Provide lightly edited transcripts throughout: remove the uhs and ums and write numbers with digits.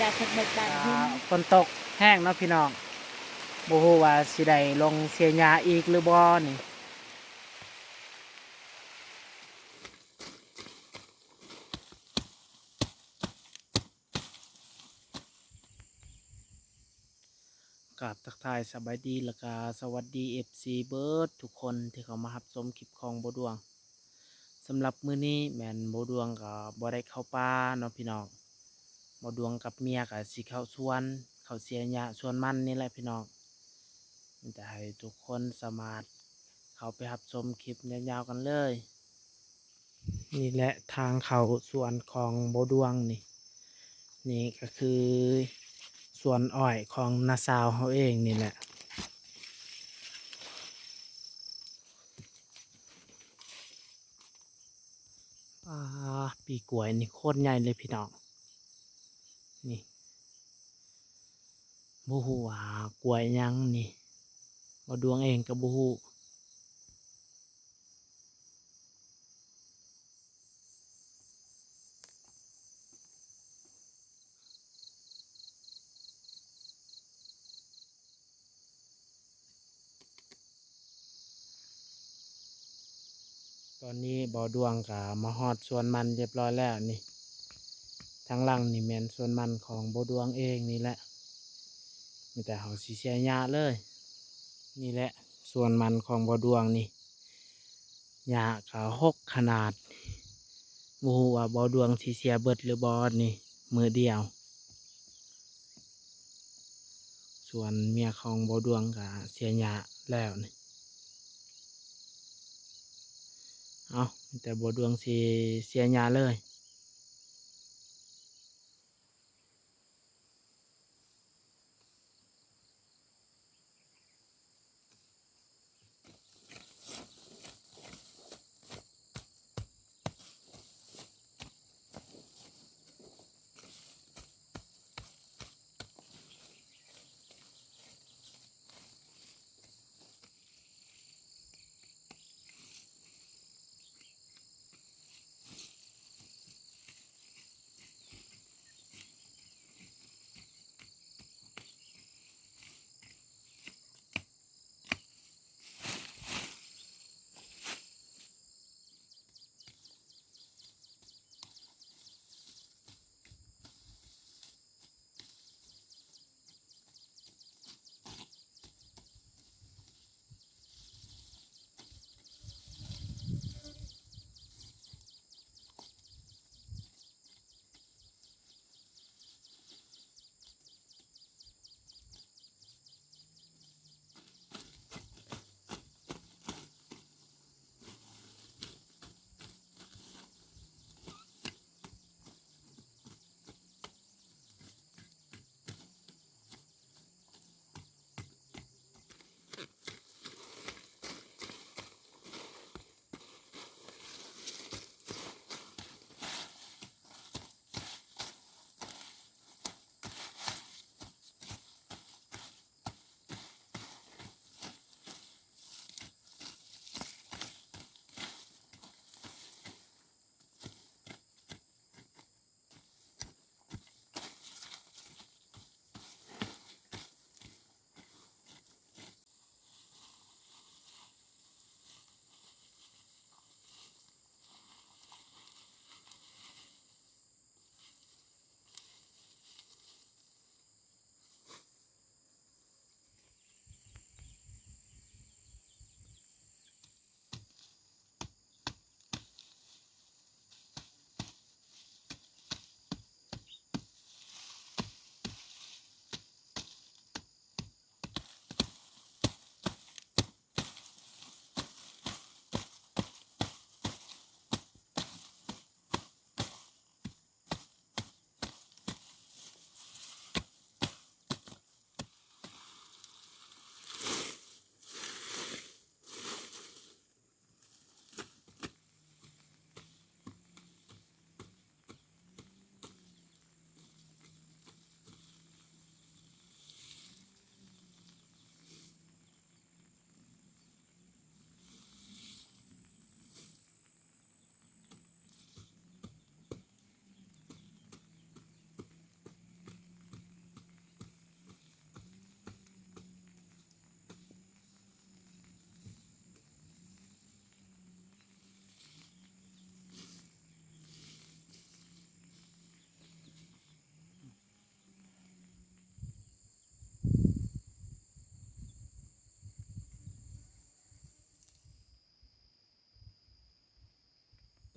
ลาเพิ่นเบิกบานหินฝนตกแห้งเนาะพี่น้องบ่ฮู้ว่าสิได้ลงเสียหญ้าอีกหรือบ่นี่กับทักทายสบายดีแล้วก็สวัสดี FC เบิร์ดทุกคนที่เขามารับชมคลิปของบ่ดวงสำหรับมื้อนี้แม่นบ่ดวงก็บ่ได้เข้าป่าเนาะพี่น้องบ่ดวงกับเมียก็สิเข้าสวนเข้าเสียหญ้าสวนมันนี่แหละพี่น้องมีแต่ให้ทุกคนสามารถเข้าไปรับชมคลิปยาวๆกันเลยนี่แหละทางเข้าสวนของบ่ดวงนี่นี่ก็คือสวนอ้อยของน้าสาวเขาเองนี่แหละปีกล้วยนี่โคตรใหญ่เลยพี่น้องนี่บ่ฮู้ว่ากล้วยหยังนี่บ่ดวงเองก็บ่ฮู้ตอนนี้บ่ดวงก็มาฮอดสวนมันเรียบร้อยแล้วนี่ทางหลังนี่แม่นสวนมันของบ่ดวงเองนี่แหละมีแต่เฮาสิเสียหญ้าเลยนี่แหละสวนมันของบ่ดวงนี่หญ้าก็รกขนาดบ่ฮู้ว่าบ่ดวงสิเสียเบิดหรือบ่นี่มื้อเดียวส่วนเมียของบ่ดวงก็เสียหญ้าแล้วนี่เอาแต่บ่ดวงสิเสียหญ้าเลย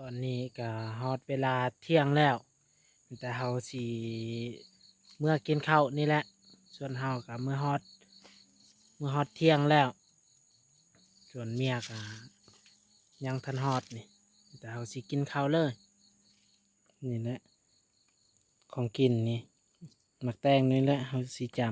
ตอนนี้ก็ฮอดเวลาเที่ยงแล้วแต่เฮาสิเมื่อกินข้าวนี่แหละส่วนเฮาก็เมื่อฮอดเที่ยงแล้วส่วนเมียก็ยังทันฮอดนี่แต่เฮาสิกินข้าวเลยนี่แหละของกินนี่หมักแตงนี่แหละเฮาสิจำ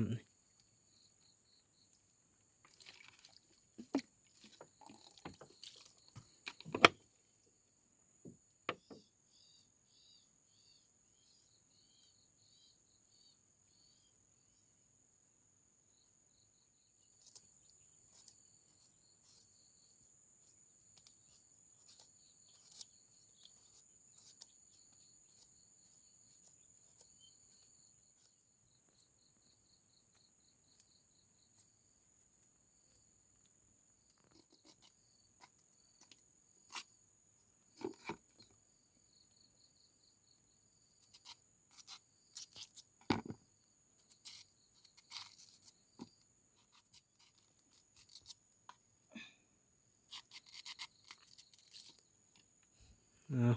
เอา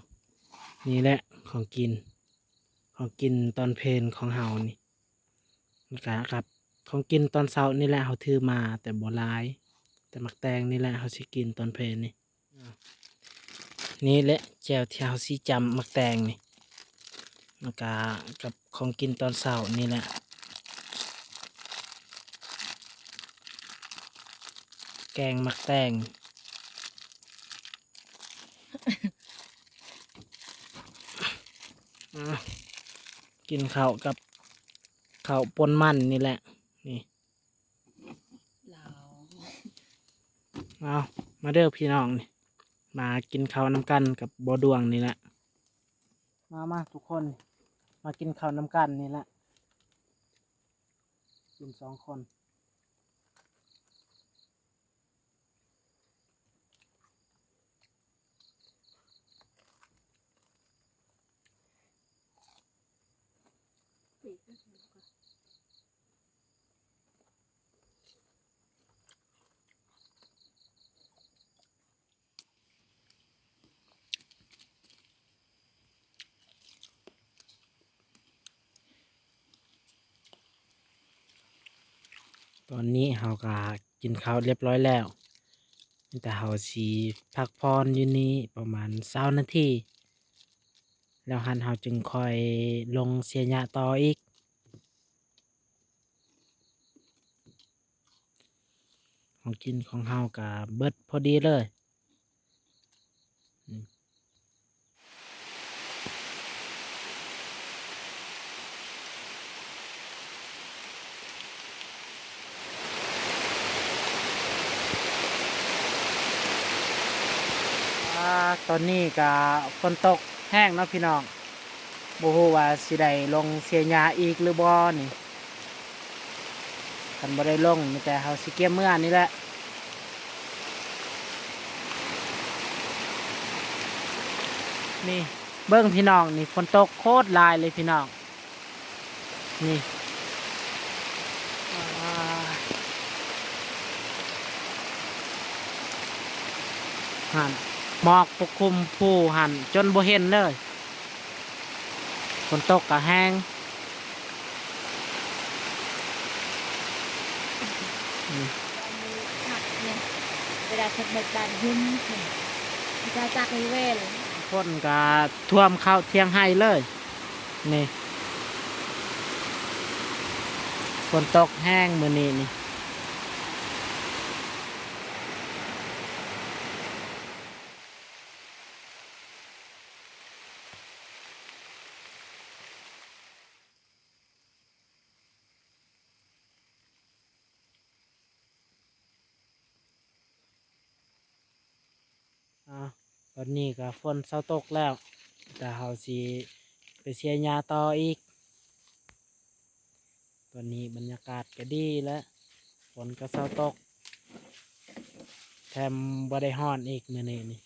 นี่แหละของกินของกินตอนเพลนของเฮานี่แล้วก็ครับของกินตอนเช้านี่แหละเฮาถือมาแต่บ่หลายแต่หมักแตงนี่แหละเฮาสิกินตอนเพลนนี่นี่แหละแจ่วที่เฮาสิจำหมักแตงนี่แล้วก็กับของกินตอนเช้านี่แหละแกงหมักแตงอ่ะกินข้าวกับข้าวปนมันนี่แหละนี่เอามาเด้อพี่น้องนี่มากินข้าวน้ำกันกับบ่อดวงนี่แหละมาทุกคนมากินข้าวน้ำกันนี่แหละกิน2 คนตอนนี้เฮาก็กินข้าวเรียบร้อยแล้วแต่เฮาสิพักผ่อนอยู่นี่ประมาณ20 นาทีแล้วหันเฮาจึงค่อยลงเสียหญ้าต่ออีกของกินของเฮาก็เบิดพอดีเลยอืมตอนนี้ก็ฝนตกแห้งเนาะพี่น้องบ่ฮู้ว่าสิได้ลงเสียหญ้าอีกหรือบ่นี่คันบ่ได้ลงมีแต่เฮาสิเก็บมื้อนี่แหละนี่เบิ่งพี่น้องนี่ฝนตกโคตรหลายเลยพี่น้องนี่อ่าหั่นหมอกปกคลุมผู้หั่นจนบ่เห็นเลยฝนตกก็แห้งนี่ หักเนี่ยเวลาคนในบ้านหุ้มจะจากในเวล ฝนก็ท่วมเข้าเที่ยงให้เลยนี่ฝนตกแห้งมื้อนี้นี่อ่าตอนนี้ก็ฝนเซาตกแล้วแต่เฮาสิไปเสียหญ้าต่ออีกตอนนี้บรรยากาศก็ดีแล้วฝนก็เซาตกแถมบ่ได้ร้อนอีกมื้อนี้นี่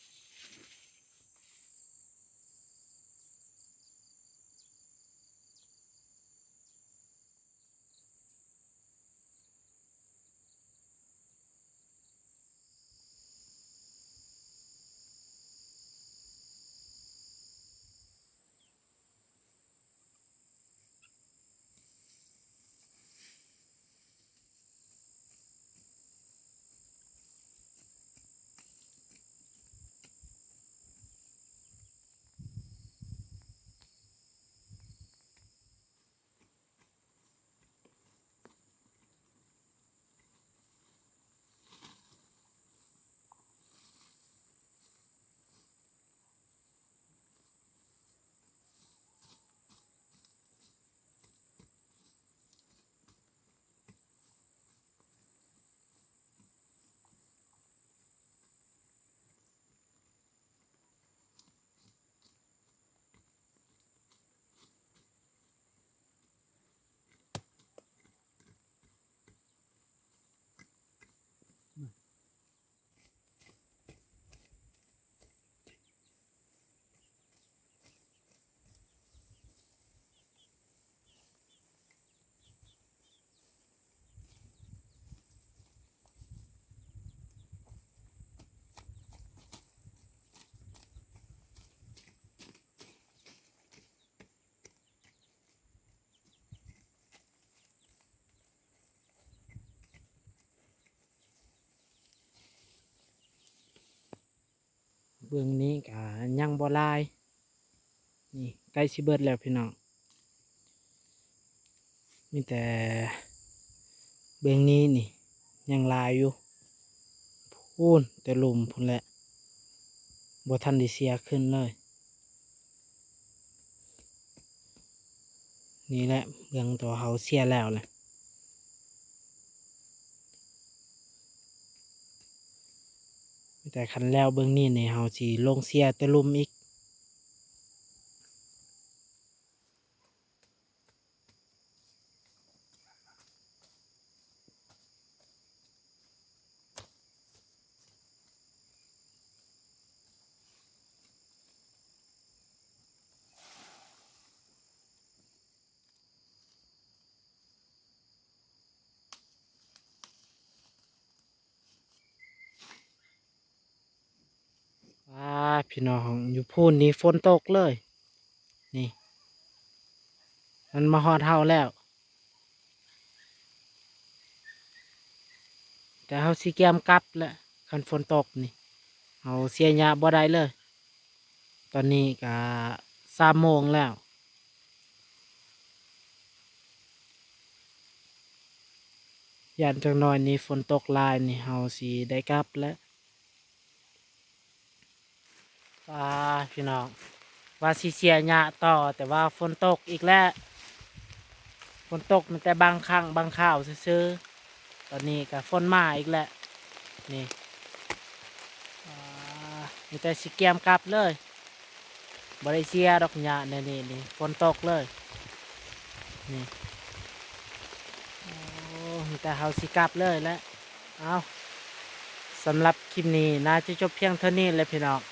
เบื้องนี้ก็ยังบ่หลายนี่ใกล้สิเบิดแล้วพี่น้องมีแต่เบื้องนี้นี่ยังหลายอยู่พูนแต่หลุมพุ่นแหละบ่ทันได้เสียขึ้นเลยนี่แหละเบื้องตัวเขาเสียแล้วแหละแต่คันแล้วเบื้องนี้นี่เฮาสิลงเสียแต่หลุมอีกพี่น้องอยู่พูนนี่ฝนตกเลยนี่มันมาฮอดเฮาแล้วแต่เฮาสิแกมกลับแล้วคันฝนตกนี่เฮาเสียหญ้าบ่ได้เลยตอนนี้ก็3 โมงแล้วยานจังน้อยนี่ฝนตกหลายนี่เฮาสิได้กลับแล้วพี่น้องว่าสิเสียหญ้าต่อแต่ว่าฝนตกอีกแล้วฝนตกมันแต่บางครั้งบางคราวซื่อๆตอนนี้ก็ฝนมาอีกแล้วนี่มีแต่สิแกมกลับเลยบ่ได้เสียดอกหญ้านี่ฝนตกเลยนี่โอ้มีแต่เฮาสิกลับเลยแล้วเอาสำหรับคลิปนี้น่าจะจบเพียงเท่านี้เลยพี่น้อง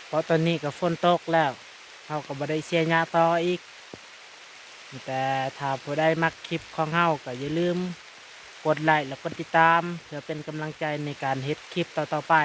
เพราะตอนนี้ก็ฝนตกแล้วเฮาก็บ่ได้เสียหญ้าต่ออีกแต่ถ้าผู้ใดมักคลิปของเฮาก็อย่าลืมกดไลค์และกดติดตามเพื่อเป็นกำลังใจในการเฮ็ดคลิปต่อๆไป